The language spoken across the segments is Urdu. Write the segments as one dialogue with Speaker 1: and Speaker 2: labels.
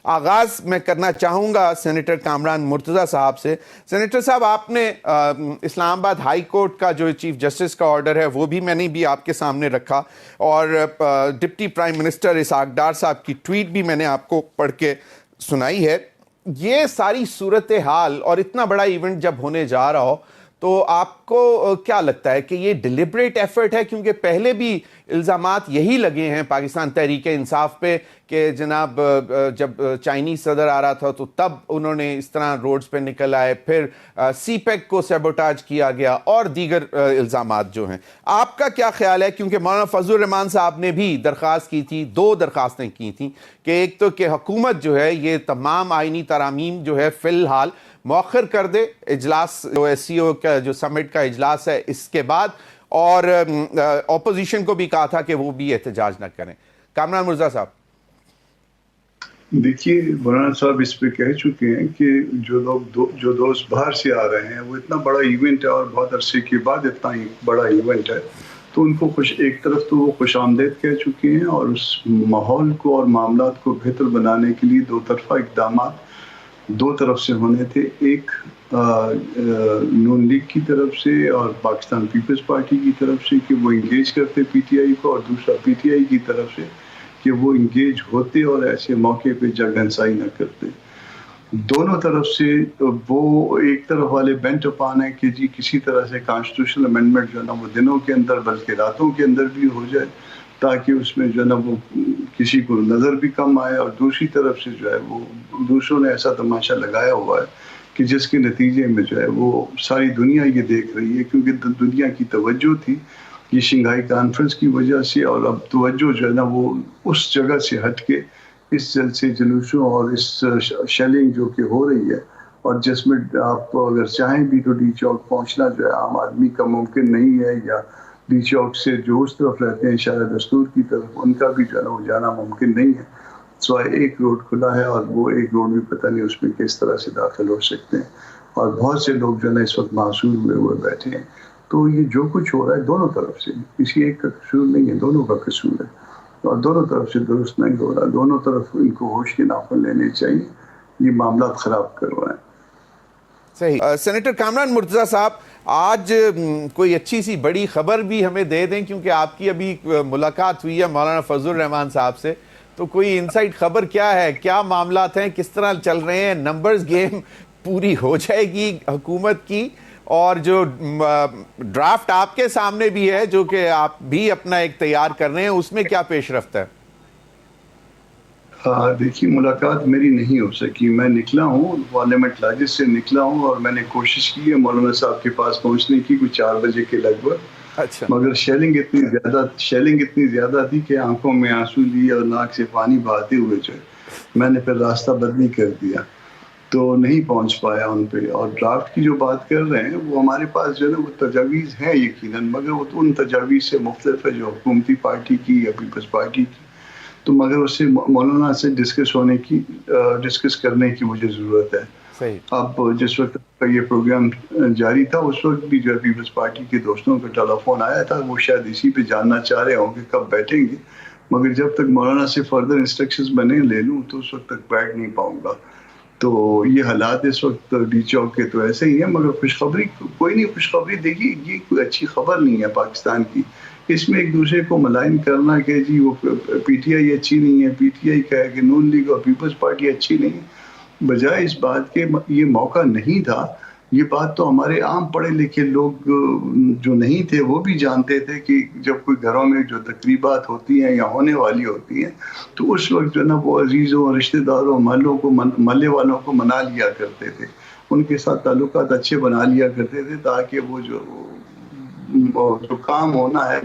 Speaker 1: آغاز میں کرنا چاہوں گا سینیٹر کامران مرتضیٰ صاحب سے. سینیٹر صاحب، آپ نے اسلام آباد ہائی کورٹ کا جو چیف جسٹس کا آرڈر ہے وہ بھی میں نے بھی آپ کے سامنے رکھا، اور deputy prime minister Ishaq Dar صاحب کی ٹویٹ بھی میں نے آپ کو پڑھ کے سنائی ہے. یہ ساری صورتحال اور اتنا بڑا ایونٹ جب ہونے جا رہا ہو تو آپ کو کیا لگتا ہے کہ یہ ڈیلیبریٹ ایفرٹ ہے؟ کیونکہ پہلے بھی الزامات یہی لگے ہیں پاکستان تحریک انصاف پہ کہ جناب جب چائنیز صدر آ رہا تھا تو تب انہوں نے اس طرح روڈز پہ نکل آئے، پھر سی پیک کو سیبوٹاج کیا گیا اور دیگر الزامات جو ہیں. آپ کا کیا خیال ہے؟ کیونکہ مولانا فضل الرحمان صاحب نے بھی درخواست کی تھی، 2 درخواستیں کی تھیں کہ ایک تو کہ حکومت جو ہے یہ تمام آئینی ترامیم جو ہے فی الحال مؤخر کر دے، اجلاس جو ایس سی او کا جو سمٹ کا اجلاس ہے اس کے بعد، اور اپوزیشن کو بھی کہا تھا کہ وہ بھی احتجاج نہ کریں. کامران مرزا صاحب.
Speaker 2: دیکھیے مولانا صاحب اس پہ کہہ چکے ہیں کہ جو دوست باہر سے آ رہے ہیں وہ اتنا بڑا ایونٹ ہے اور بہت عرصے کے بعد اتنا بڑا ایونٹ ہے، تو ان کو ایک طرف تو وہ خوش آمدید کہہ چکے ہیں، اور اس ماحول کو اور معاملات کو بہتر بنانے کے لیے 2 طرفہ اقدامات 2 طرف سے ہونے تھے. ایک نون لیگ کی طرف سے اور پاکستان پیپلز پارٹی کی طرف سے کہ وہ انگیج کرتے پی ٹی آئی کو، اور دوسرا پی ٹی آئی کی طرف سے کہ وہ انگیج ہوتے اور ایسے موقع پہ جگ ہنسائی نہ کرتے. دونوں طرف سے وہ ایک طرف والے بینٹ اپان ہے کہ جی کسی طرح سے کانسٹیٹیوشنل امینڈمنٹ جو ہے نا وہ دنوں کے اندر بلکہ راتوں کے اندر بھی ہو جائے، تاکہ اس میں جو ہے نا وہ کسی کو نظر بھی کم آئے. اور دوسری طرف سے جو ہے وہ دوسروں نے ایسا تماشا لگایا ہوا ہے کہ جس کے نتیجے میں جو ہے وہ ساری دنیا یہ دیکھ رہی ہے، کیونکہ دنیا کی توجہ تھی یہ شنگھائی کانفرنس کی وجہ سے، اور اب توجہ جو ہے نا وہ اس جگہ سے ہٹ کے اس جلسے جلوسوں اور اس شیلنگ جو کہ ہو رہی ہے، اور جس میں آپ اگر چاہیں بھی تو ڈی چوک پہنچنا جو ہے عام آدمی کا ممکن نہیں ہے، یا ڈی چوک سے جو اس طرف رہتے ہیں شارع دستور کی طرف ان کا بھی جو ہے نا وہ جانا ممکن نہیں ہے. سوائے ایک روڈ کھلا ہے، اور وہ ایک روڈ بھی پتہ نہیں اس میں کس طرح سے داخل ہو سکتے ہیں، اور بہت سے لوگ جو ہے نا اس وقت معصور ہوئے بیٹھے ہیں. تو یہ جو کچھ ہو رہا ہے دونوں طرف سے، کسی ایک کا قصور نہیں ہے، دونوں کا قصور ہے، اور دونوں طرف سے درست نہیں ہو رہا. دونوں طرف ان کو ہوش کے ناخن لینے چاہیے، یہ معاملات خراب کروائیں.
Speaker 1: صحیح. سینیٹر کامران مرتضیٰ صاحب، آج کوئی اچھی سی بڑی خبر بھی ہمیں دے دیں، کیونکہ آپ کی ابھی ملاقات ہوئی ہے مولانا فضل الرحمان صاحب سے، تو کوئی انسائٹ خبر کیا ہے؟ کیا معاملات ہیں؟ کس طرح چل رہے ہیں؟ نمبرز گیم پوری ہو جائے گی حکومت کی؟ اور جو ڈرافٹ آپ کے سامنے بھی ہے جو کہ آپ بھی اپنا ایک تیار کر رہے ہیں، اس میں کیا پیش رفت ہے؟
Speaker 2: دیکھیے ملاقات میری نہیں ہو سکی. میں نکلا ہوں پارلیمنٹ لاجز سے نکلا ہوں، اور میں نے کوشش کی ہے مولانا صاحب کے پاس پہنچنے کی کوئی 4 بجے کے لگ بھگ.
Speaker 1: اچھا.
Speaker 2: مگر شیلنگ اتنی زیادہ تھی کہ آنکھوں میں آنسو لیے اور ناک سے پانی بہاتے ہوئے جو میں نے پھر راستہ بدلی کر دیا، تو نہیں پہنچ پایا ان پہ. اور ڈرافٹ کی جو بات کر رہے ہیں وہ ہمارے پاس جو ہے نا وہ تجاویز ہیں یقیناً، مگر وہ ان تجاویز سے مختلف ہے جو حکومتی پارٹی کی یا پیپلز پارٹی کی. تو مگر اس سے مولانا سے ڈسکس کرنے کی مجھے ضرورت ہے.
Speaker 1: صحیح.
Speaker 2: اب جس وقت یہ پروگرام جاری تھا اس وقت بھی جو ہے پیپلز پارٹی کے دوستوں کا ٹیلی فون آیا تھا، وہ شاید اسی پہ جاننا چاہ رہے ہوں کہ کب بیٹھیں گے. مگر جب تک مولانا سے فردر انسٹرکشنز بنے لے لوں تو اس وقت تک بیٹھ نہیں پاؤں گا. تو یہ حالات اس وقت ڈی چوک کے تو ایسے ہی ہیں، مگر خوشخبری کوئی نہیں. خوشخبری دیکھیے یہ کوئی اچھی خبر نہیں ہے پاکستان کی. اس میں ایک دوسرے کو ملائن کرنا کہ جی وہ پی ٹی آئی اچھی نہیں ہے، پی ٹی آئی کہے کہ نون لیگ اور پیپلز پارٹی اچھی نہیں ہے، بجائے اس بات کے یہ موقع نہیں تھا. یہ بات تو ہمارے عام پڑھے لکھے لوگ جو نہیں تھے وہ بھی جانتے تھے کہ جب کوئی گھروں میں جو تقریبات ہوتی ہیں یا ہونے والی ہوتی ہیں تو اس وقت جو ہے نا وہ عزیزوں رشتہ داروں محلے والوں کو منا لیا کرتے تھے، ان کے ساتھ تعلقات اچھے بنا لیا کرتے تھے، تاکہ وہ جو کام ہونا ہے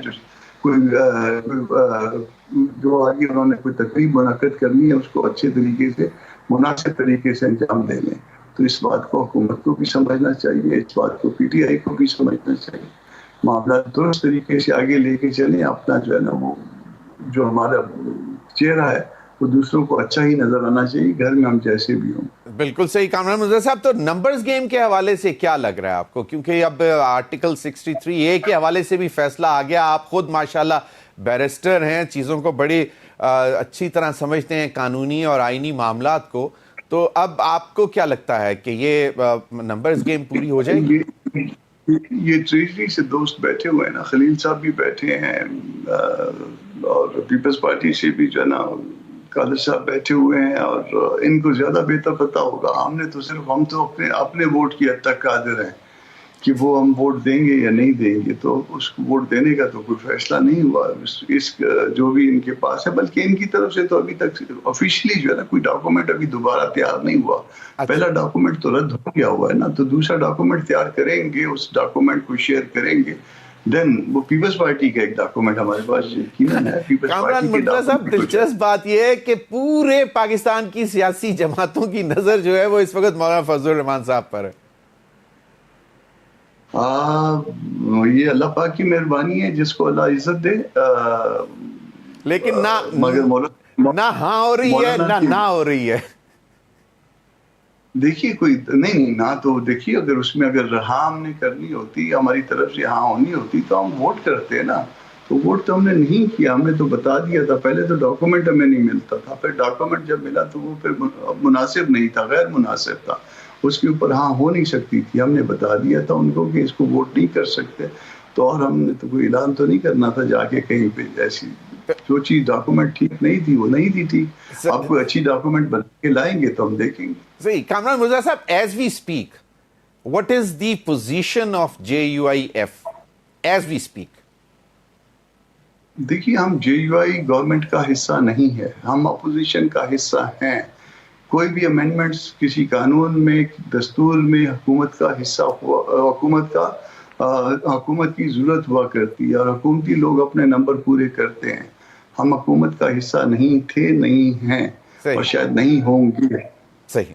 Speaker 2: جو آگے انہوں نے کوئی تقریب منعقد کرنی ہے اس کو اچھے طریقے سے مناسب طریقے سے انجام دے لیں. تو اس بات کو حکومت کو بھی سمجھنا چاہیے، اس بات کو پی ٹی آئی کو بھی سمجھنا چاہیے. معاملات درست طریقے سے آگے لے کے چلیں. اپنا جو ہے نا وہ جو ہمارا چہرہ ہے وہ دوسروں کو اچھا ہی نظر آنا چاہیے، گھر میں ہم جیسے بھی ہوں.
Speaker 1: بالکل صحیح. کامران مرزا صاحب، تو نمبرز گیم کے حوالے سے کیا لگ رہا ہے آپ کو؟ کیونکہ اب آرٹیکل 63A کے حوالے سے بھی فیصلہ آ گیا. آپ خود ماشاءاللہ بیرسٹر ہیں، چیزوں کو بڑی اچھی طرح سمجھتے ہیں قانونی اور آئینی معاملات کو، تو اب آپ کو کیا لگتا ہے کہ یہ نمبرز گیم پوری ہو جائے گی؟
Speaker 2: یہ ٹریجری سے دوست بیٹھے ہوئے ہیں نا، خلیل صاحب بھی بیٹھے ہیں اور پیپلز پارٹی سے بھی جو ہے نا قادر صاحب بیٹھے ہوئے ہیں، اور ان کو زیادہ بہتر پتہ ہوگا. ہم تو اپنے ووٹ کی حد تک قادر ہیں کہ وہ ہم ووٹ دیں گے یا نہیں دیں گے. تو اس کو ووٹ دینے کا تو کوئی فیصلہ نہیں ہوا اس جو بھی ان کے پاس ہے، بلکہ ان کی طرف سے تو ابھی تک آفیشلی جو ہے نا کوئی ڈاکومنٹ ابھی دوبارہ تیار نہیں ہوا. پہلا ڈاکومنٹ تو رد ہو گیا ہوا ہے نا، تو دوسرا ڈاکومنٹ تیار کریں گے، اس ڈاکومنٹ کو شیئر کریں گے. دین وہ پیپلز پارٹی کا ایک ڈاکومنٹ ہمارے پاس یقیناً ہے.
Speaker 1: کامران مرتضیٰ صاحب، دلچسپ بات یہ ہے کہ پورے پاکستان کی سیاسی جماعتوں کی نظر جو ہے وہ اس وقت مولانا فضل الرحمان صاحب پر ہے.
Speaker 2: یہ اللہ پاک کی مہربانی ہے، جس کو اللہ عزت دے.
Speaker 1: لیکن
Speaker 2: مگر
Speaker 1: نہ ہاں ہو رہی ہے نہ ہو رہی ہے.
Speaker 2: دیکھیے کوئی نہیں نہ تو دیکھیے، اگر اس میں اگر ہاں ہم نے کرنی ہوتی، ہماری طرف سے ہاں ہونی ہوتی تو ہم ووٹ کرتے ہیں نا. تو ووٹ تو ہم نے نہیں کیا، ہم نے تو بتا دیا تھا. پہلے تو ڈاکومنٹ ہمیں نہیں ملتا تھا، پھر ڈاکومنٹ جب ملا تو وہ پھر مناسب نہیں تھا، غیر مناسب تھا. اس کے اوپر ہاں ہو نہیں سکتی تھی. ہم نے بتا دیا تھا ان کو کہ اس کو ووٹ نہیں کر سکتے. تو اور ہم نے تو کوئی اعلان تو نہیں کرنا تھا جا کے کہیں پہ. ایسی جو چیز ڈاکومنٹ ٹھیک نہیں تھی وہ نہیں تھی ٹھیک. آپ کو اچھی ڈاکومنٹ بنا کے لائیں گے تو ہم دیکھیں گے.
Speaker 1: صحیح. کامران مرتضیٰ صاحب، as we speak what is the position of JUIF as we speak?
Speaker 2: دیکھیے، ہم JUI گورنمنٹ کا حصہ نہیں ہے، ہم اپوزیشن کا حصہ ہیں. کوئی بھی امینڈمنٹس کسی قانون میں، دستور میں حکومت کا حصہ حکومت کی ضرورت ہوا کرتی ہے، اور حکومتی لوگ اپنے نمبر پورے کرتے ہیں. ہم حکومت کا حصہ نہیں تھے، نہیں ہیں، اور شاید نہیں ہوں گے.
Speaker 1: صحیح.